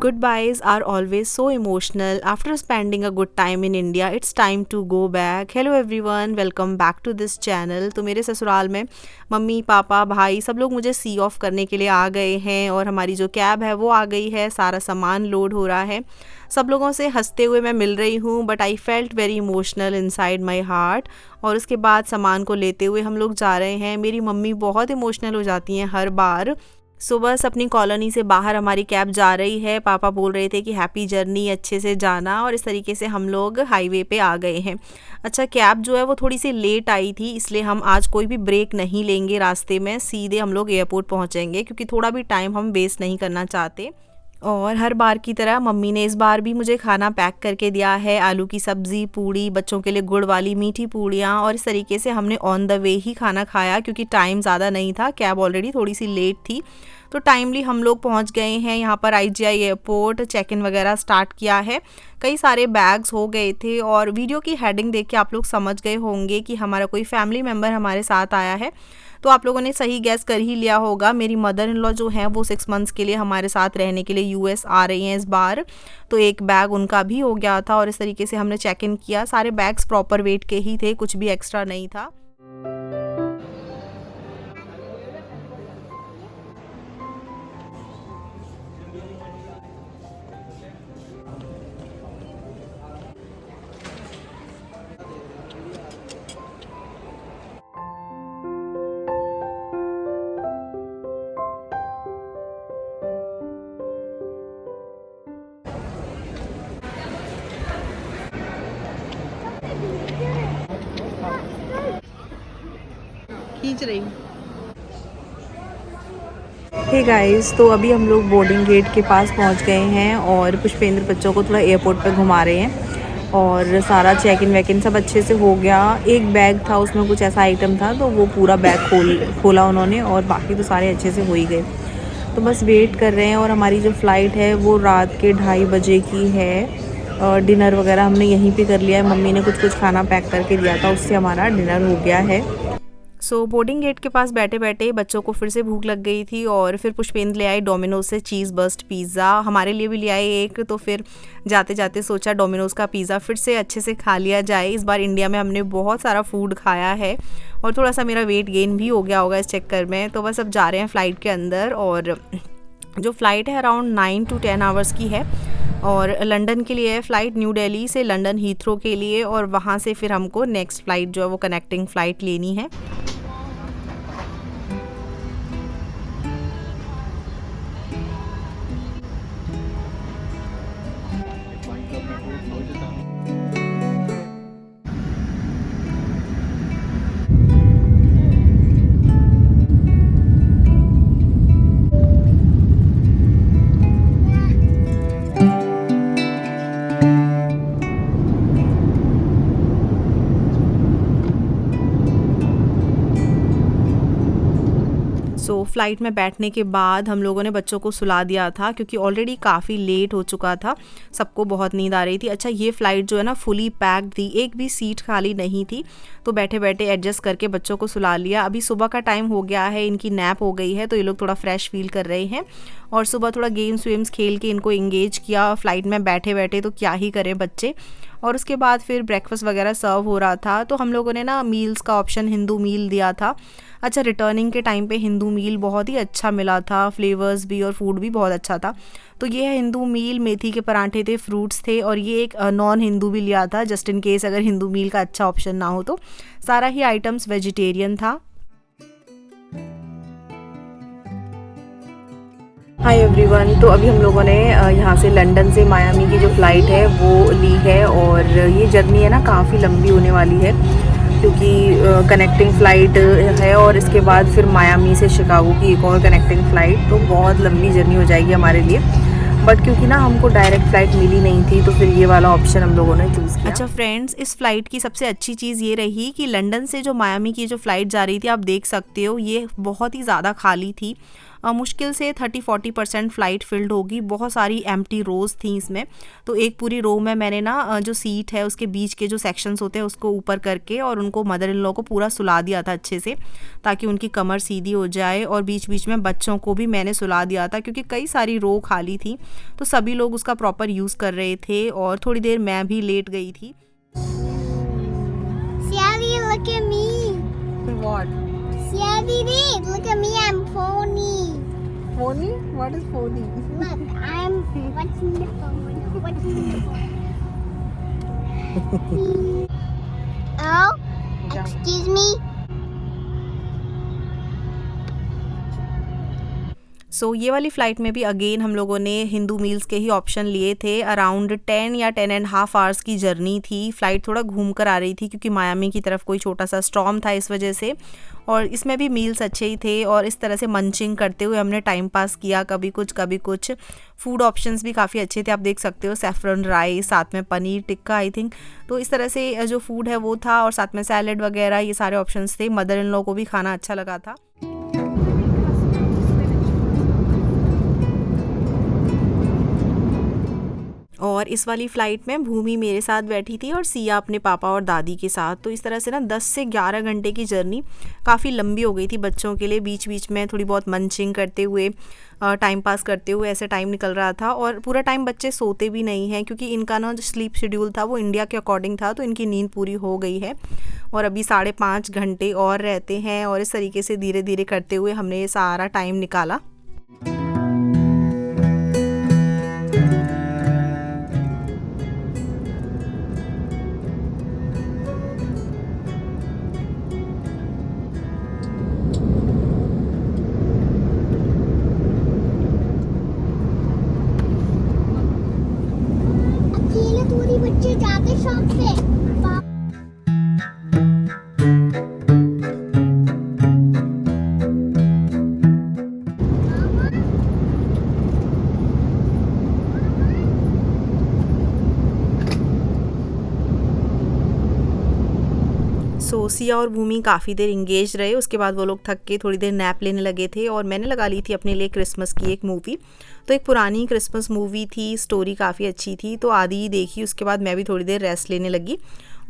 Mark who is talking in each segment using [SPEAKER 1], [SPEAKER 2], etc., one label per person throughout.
[SPEAKER 1] Goodbyes are always so emotional. After spending a good time in India, it's time to go back. Hello everyone, welcome back to this channel. तो मेरे ससुराल में mummy papa भाई सब लोग मुझे सी of करने के लिए आ गए हैं और हमारी जो कैब है वो आ गई है, सारा सामान लोड हो रहा है। सब लोगों से हंसते हुए मैं मिल रही हूँ, but I felt very emotional inside my heart. और उसके बाद सामान को लेते हुए हम लोग जा रहे हैं। मेरी मम्मी बहुत इमोशनल हो जाती हैं हर बार। बस अपनी कॉलोनी से बाहर हमारी कैब जा रही है। पापा बोल रहे थे कि हैप्पी जर्नी, अच्छे से जाना, और इस तरीके से हम लोग हाईवे पे आ गए हैं। अच्छा, कैब जो है वो थोड़ी सी लेट आई थी, इसलिए हम आज कोई भी ब्रेक नहीं लेंगे रास्ते में, सीधे हम लोग एयरपोर्ट पहुंचेंगे क्योंकि थोड़ा भी टाइम हम वेस्ट नहीं करना चाहते। और हर बार की तरह मम्मी ने इस बार भी मुझे खाना पैक करके दिया है। आलू की सब्ज़ी, पूड़ी, बच्चों के लिए गुड़ वाली मीठी पूड़ियाँ, और इस तरीके से हमने ऑन द वे ही खाना खाया क्योंकि टाइम ज़्यादा नहीं था। कैब ऑलरेडी थोड़ी सी लेट थी, तो टाइमली हम लोग पहुंच गए हैं यहाँ पर IGI एयरपोर्ट। चेक इन वगैरह स्टार्ट किया है। कई सारे बैग्स हो गए थे और वीडियो की हेडिंग देख के आप लोग समझ गए होंगे कि हमारा कोई फैमिली मेम्बर हमारे साथ आया है। तो आप लोगों ने सही गैस कर ही लिया होगा। मेरी मदर इन लॉ जो है वो 6 मंथ्स के लिए हमारे साथ रहने के लिए US आ रही हैं इस बार। तो एक बैग उनका भी हो गया था और इस तरीके से हमने चेक इन किया। सारे बैग्स प्रॉपर वेट के ही थे, कुछ भी एक्स्ट्रा नहीं था। खींच रही हूँ। हे गाइस, तो अभी हम लोग बोर्डिंग गेट के पास पहुंच गए हैं और पुष्पेंद्र बच्चों को थोड़ा एयरपोर्ट पे घुमा रहे हैं। और सारा चेक इन वैक इन सब अच्छे से हो गया। एक बैग था, उसमें कुछ ऐसा आइटम था तो वो पूरा बैग खोला उन्होंने, और बाकी तो सारे अच्छे से हो ही गए। तो बस वेट कर रहे हैं। और हमारी जो फ़्लाइट है वो रात के 2:30 बजे की है। डिनर वगैरह हमने यहीं पे कर लिया है। मम्मी ने कुछ खाना पैक करके दिया था, उससे हमारा डिनर हो गया है। बोर्डिंग गेट के पास बैठे बैठे बच्चों को फिर से भूख लग गई थी और फिर पुष्पेंद्र ले आए डोमिनोज से चीज़ बर्स्ट पिज़्ज़ा। हमारे लिए भी ले आए एक। तो फिर जाते जाते सोचा डोमिनोज का पिज़्ज़ा फिर से अच्छे से खा लिया जाए। इस बार इंडिया में हमने बहुत सारा फूड खाया है और थोड़ा सा मेरा वेट गेन भी हो गया होगा इस चक्कर में। तो बस अब जा रहे हैं फ़्लाइट के अंदर। और जो फ़्लाइट है अराउंड 9 to 10 आवर्स की है और लंदन के लिए है फ़्लाइट, न्यू दिल्ली से लंदन हीथ्रो के लिए। और वहाँ से फिर हमको नेक्स्ट फ़्लाइट जो है वो कनेक्टिंग फ़्लाइट लेनी है। फ़्लाइट में बैठने के बाद हम लोगों ने बच्चों को सुला दिया था क्योंकि ऑलरेडी काफ़ी लेट हो चुका था, सबको बहुत नींद आ रही थी। अच्छा, ये फ़्लाइट जो है ना फुली पैक्ड थी, एक भी सीट खाली नहीं थी। तो बैठे बैठे एडजस्ट करके बच्चों को सुला लिया। अभी सुबह का टाइम हो गया है, इनकी नैप हो गई है, तो ये लोग थोड़ा फ्रेश फील कर रहे हैं। और सुबह थोड़ा गेम्स वेम्स खेल के इनको इंगेज किया। फ़्लाइट में बैठे बैठे तो क्या ही करें बच्चे। और उसके बाद फिर ब्रेकफास्ट वगैरह सर्व हो रहा था। तो हम लोगों ने ना मील्स का ऑप्शन हिंदू मील दिया था। अच्छा, रिटर्निंग के टाइम पे हिंदू मील बहुत ही अच्छा मिला था, फ्लेवर्स भी और फूड भी बहुत अच्छा था। तो ये है हिंदू मील। मेथी के पराठे थे, फ्रूट्स थे, और ये एक नॉन हिंदू भी लिया था जस्ट इन केस अगर हिंदू मील का अच्छा ऑप्शन ना हो तो। सारा ही आइटम्स वेजिटेरियन था। हाय एवरीवन, तो अभी हम लोगों ने यहाँ से लंदन से मायामी की जो फ़्लाइट है वो ली है। और ये जर्नी है ना काफ़ी लंबी होने वाली है क्योंकि कनेक्टिंग फ़्लाइट है और इसके बाद फिर मायामी से शिकागो की एक और कनेक्टिंग फ़्लाइट। तो बहुत लंबी जर्नी हो जाएगी हमारे लिए। बट क्योंकि ना हमको डायरेक्ट फ़्लाइट मिली नहीं थी तो फिर ये वाला ऑप्शन हम लोगों ने चूज़ किया। अच्छा फ्रेंड्स, इस फ़्लाइट की सबसे अच्छी चीज़ ये रही कि लंदन से जो मायामी की जो फ़्लाइट जा रही थी, आप देख सकते हो ये बहुत ही ज़्यादा खाली थी। मुश्किल से 30-40% फ़्लाइट फिल्ड होगी। बहुत सारी एम्प्टी रोज़ थी इसमें। तो एक पूरी रो में मैंने ना जो सीट है उसके बीच के जो सेक्शंस होते हैं उसको ऊपर करके और उनको मदर इन लॉ को पूरा सुला दिया था अच्छे से, ताकि उनकी कमर सीधी हो जाए। और बीच बीच में बच्चों को भी मैंने सुला दिया था, क्योंकि कई सारी रो खाली थी तो सभी लोग उसका प्रॉपर यूज़ कर रहे थे और थोड़ी देर मैं भी लेट गई थी।
[SPEAKER 2] Daddy, look at me.
[SPEAKER 1] What?
[SPEAKER 2] Daddy, look at me. I'm phony.
[SPEAKER 1] Phony? What is phony?
[SPEAKER 2] Look, I'm watching the phone. Watching the phone. Oh, excuse me.
[SPEAKER 1] सो ये वाली फ़्लाइट में भी अगेन हम लोगों ने हिंदू मील्स के ही ऑप्शन लिए थे। अराउंड 10 या 10.5 आवर्स की जर्नी थी। फ़्लाइट थोड़ा घूम कर आ रही थी क्योंकि मायामी की तरफ कोई छोटा सा स्टॉर्म था इस वजह से। और इसमें भी मील्स अच्छे ही थे और इस तरह से मंचिंग करते हुए हमने टाइम पास किया, कभी कुछ। फूड ऑप्शंस भी काफ़ी अच्छे थे, आप देख सकते हो। सैफरन राइस, साथ में पनीर टिक्का आई थिंक। तो इस तरह से जो फूड है वो था और साथ में सैलड वगैरह, ये सारे ऑप्शंस थे। मदर इन लॉ को भी खाना अच्छा लगा था। और इस वाली फ़्लाइट में भूमि मेरे साथ बैठी थी और सिया अपने पापा और दादी के साथ। तो इस तरह से ना 10 से 11 घंटे की जर्नी काफ़ी लंबी हो गई थी बच्चों के लिए। बीच बीच में थोड़ी बहुत मंचिंग करते हुए, टाइम पास करते हुए ऐसे टाइम निकल रहा था। और पूरा टाइम बच्चे सोते भी नहीं हैं, क्योंकि इनका ना जो स्लीप शेड्यूल था वो इंडिया के अकॉर्डिंग था, तो इनकी नींद पूरी हो गई है और अभी 5.5 घंटे और रहते हैं। और इस तरीके से धीरे धीरे करते हुए हमने ये सारा टाइम निकाला।
[SPEAKER 2] अकेले थोड़ी बच्चे जाते शॉप पे।
[SPEAKER 1] सो सिया और भूमि काफ़ी देर इंगेज रहे। उसके बाद वो लोग थक के थोड़ी देर नैप लेने लगे थे और मैंने लगा ली थी अपने लिए क्रिसमस की एक मूवी। तो एक पुरानी क्रिसमस मूवी थी, स्टोरी काफ़ी अच्छी थी, तो आधी ही देखी। उसके बाद मैं भी थोड़ी देर रेस्ट लेने लगी।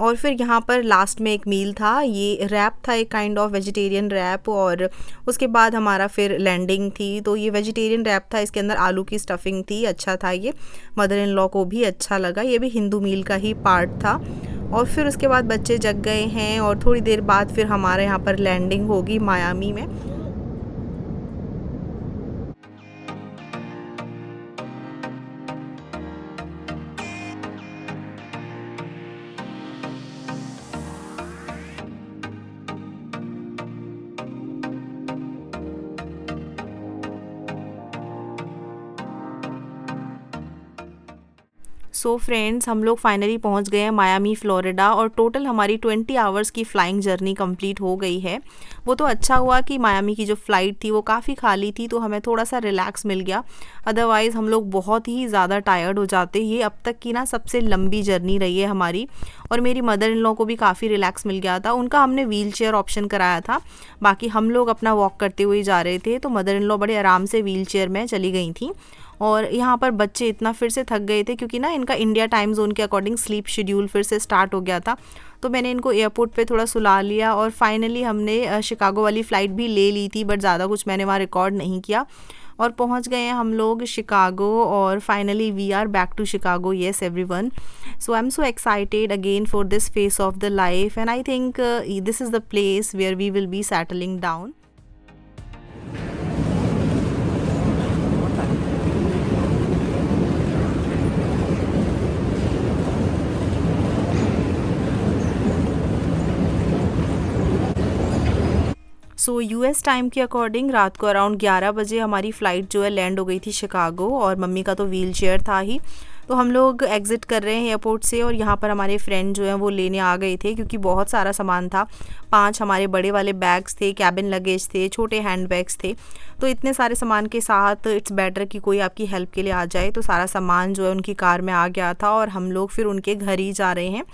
[SPEAKER 1] और फिर यहाँ पर लास्ट में एक मील था, ये रैप था, एक काइंड ऑफ वेजिटेरियन रैप। और उसके बाद हमारा फिर लैंडिंग थी। तो ये वेजिटेरियन रैप था, इसके अंदर आलू की स्टफिंग थी, अच्छा था ये। मदर इन लॉ को भी अच्छा लगा। ये भी हिंदू मील का ही पार्ट था। और फिर उसके बाद बच्चे जग गए हैं और थोड़ी देर बाद फिर हमारे यहाँ पर लैंडिंग होगी मायामी में। सो फ्रेंड्स, हम लोग फाइनली पहुंच गए हैं मायामी फ्लोरिडा और टोटल हमारी 20 आवर्स की फ़्लाइंग जर्नी कंप्लीट हो गई है। वो तो अच्छा हुआ कि मायामी की जो फ़्लाइट थी वो काफ़ी खाली थी, तो हमें थोड़ा सा रिलैक्स मिल गया। अदरवाइज़ हम लोग बहुत ही ज़्यादा टायर्ड हो जाते। ये अब तक की ना सबसे लंबी जर्नी रही है हमारी। और मेरी मदर इन लॉ को भी काफ़ी रिलैक्स मिल गया था। उनका हमने व्हील चेयर ऑप्शन कराया था, बाकी हम लोग अपना वॉक करते हुए जा रहे थे। तो मदर इन लॉ बड़े आराम से व्हील चेयर में चली गई थी। और यहाँ पर बच्चे इतना फिर से थक गए थे, क्योंकि ना इनका इंडिया टाइम जोन के अकॉर्डिंग स्लीप शेड्यूल फिर से स्टार्ट हो गया था। तो मैंने इनको एयरपोर्ट पे थोड़ा सुला लिया और फाइनली हमने शिकागो वाली फ़्लाइट भी ले ली थी, बट ज़्यादा कुछ मैंने वहाँ रिकॉर्ड नहीं किया। और पहुँच गए हैं हम लोग शिकागो और finally we are back to Chicago. Yes everyone, so I am so excited again for this phase of the life and I think this is the place where we will be settling down. So US time के according रात को around 11 बजे हमारी flight जो है land हो गई थी शिकागो। और मम्मी का तो व्हील चेयर था ही, तो हम लोग एग्ज़िट कर रहे हैं एयरपोर्ट से और यहाँ पर हमारे फ्रेंड जो हैं वो लेने आ गए थे, क्योंकि बहुत सारा सामान था। 5 हमारे बड़े वाले बैग्स थे, कैबिन लगेज थे, छोटे हैंड बैग्स थे। तो इतने सारे सामान के साथ इट्स बेटर कि कोई आपकी हेल्प के लिए आ जाए। तो सारा सामान जो है उनकी कार में आ गया था और हम लोग फिर उनके घर ही जा रहे हैं,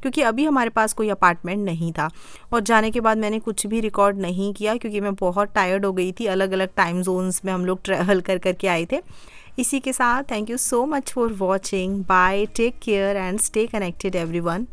[SPEAKER 1] क्योंकि अभी हमारे पास कोई अपार्टमेंट नहीं था। और जाने के बाद मैंने कुछ भी रिकॉर्ड नहीं किया, क्योंकि मैं बहुत टायर्ड हो गई थी। अलग अलग टाइम जोन्स में हम लोग ट्रैवल कर करके आए थे। इसी के साथ thank you so much for watching. Bye, take care and stay connected everyone.